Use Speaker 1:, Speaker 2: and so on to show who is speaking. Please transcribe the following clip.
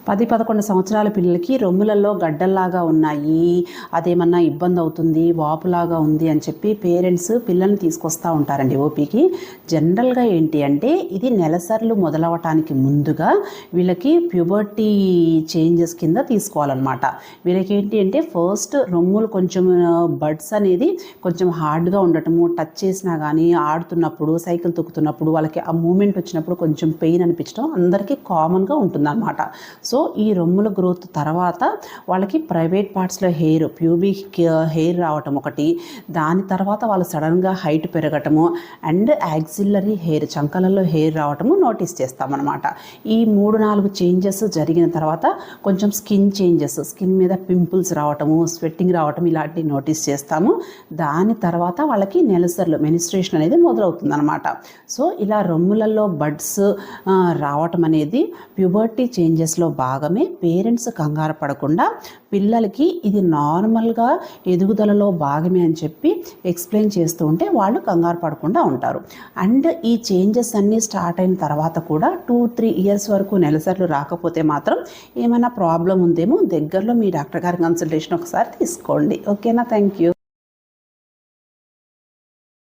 Speaker 1: 10-11 సంవత్సరాల పిల్లలకి రొమ్ములలో గడ్డల్లాగా ఉన్నాయి, అదేమన్నా ఇబ్బంది అవుతుంది, వాపులాగా ఉంది అని చెప్పి పేరెంట్స్ పిల్లల్ని తీసుకొస్తూ ఉంటారండి ఓపీకి. జనరల్గా ఏంటి అంటే ఇది నెలసర్లు మొదలవటానికి ముందుగా వీళ్ళకి ప్యూబర్టీ చేంజెస్ కింద తీసుకోవాలన్నమాట. వీళ్ళకి ఏంటి అంటే ఫస్ట్ రొమ్ములు కొంచెం బడ్స్ అనేది కొంచెం హార్డ్గా ఉండటము, టచ్ చేసినా కానీ ఆడుతున్నప్పుడు సైకిల్ తొక్కుతున్నప్పుడు వాళ్ళకి ఆ మూమెంట్ వచ్చినప్పుడు కొంచెం పెయిన్ అనిపించడం అందరికీ కామన్గా ఉంటుందన్నమాట. సో ఈ రొమ్ముల గ్రోత్ తర్వాత వాళ్ళకి ప్రైవేట్ పార్ట్స్లో ప్యూబిక్ హెయిర్ రావటం ఒకటి, దాని తర్వాత వాళ్ళు సడన్గా హైట్ పెరగటము అండ్ యాక్సిల్లరీ హెయిర్ చంకలలో హెయిర్ రావటము నోటీస్ చేస్తామన్నమాట. ఈ 3-4 చేంజెస్ జరిగిన తర్వాత కొంచెం స్కిన్ చేంజెస్, స్కిన్ మీద పింపుల్స్ రావటము, స్వెట్టింగ్ రావటం ఇలాంటివి నోటీస్ చేస్తాము. దాని తర్వాత వాళ్ళకి నెలసర్లు మెనిస్ట్రేషన్ అనేది మొదలవుతుందన్నమాట. సో ఇలా రొమ్ములలో బడ్స్ రావటం అనేది ప్యూబర్టీ చేంజెస్లో భాగమే. పేరెంట్స్ కంగారు పడకుండా పిల్లలకి ఇది నార్మల్గా ఎదుగుదలలో భాగమే అని చెప్పి ఎక్స్ప్లెయిన్ చేస్తూ ఉంటే వాళ్ళు కంగారు పడకుండా ఉంటారు. అండ్ ఈ చేంజెస్ అన్నీ స్టార్ట్ అయిన తర్వాత కూడా 2-3 ఇయర్స్ వరకు నెలసర్లు రాకపోతే మాత్రం ఏమైనా ప్రాబ్లం ఉందేమో దగ్గరలో మీ డాక్టర్ గారి కన్సల్టేషన్ ఒకసారి తీసుకోండి. ఓకేనా? Thank you.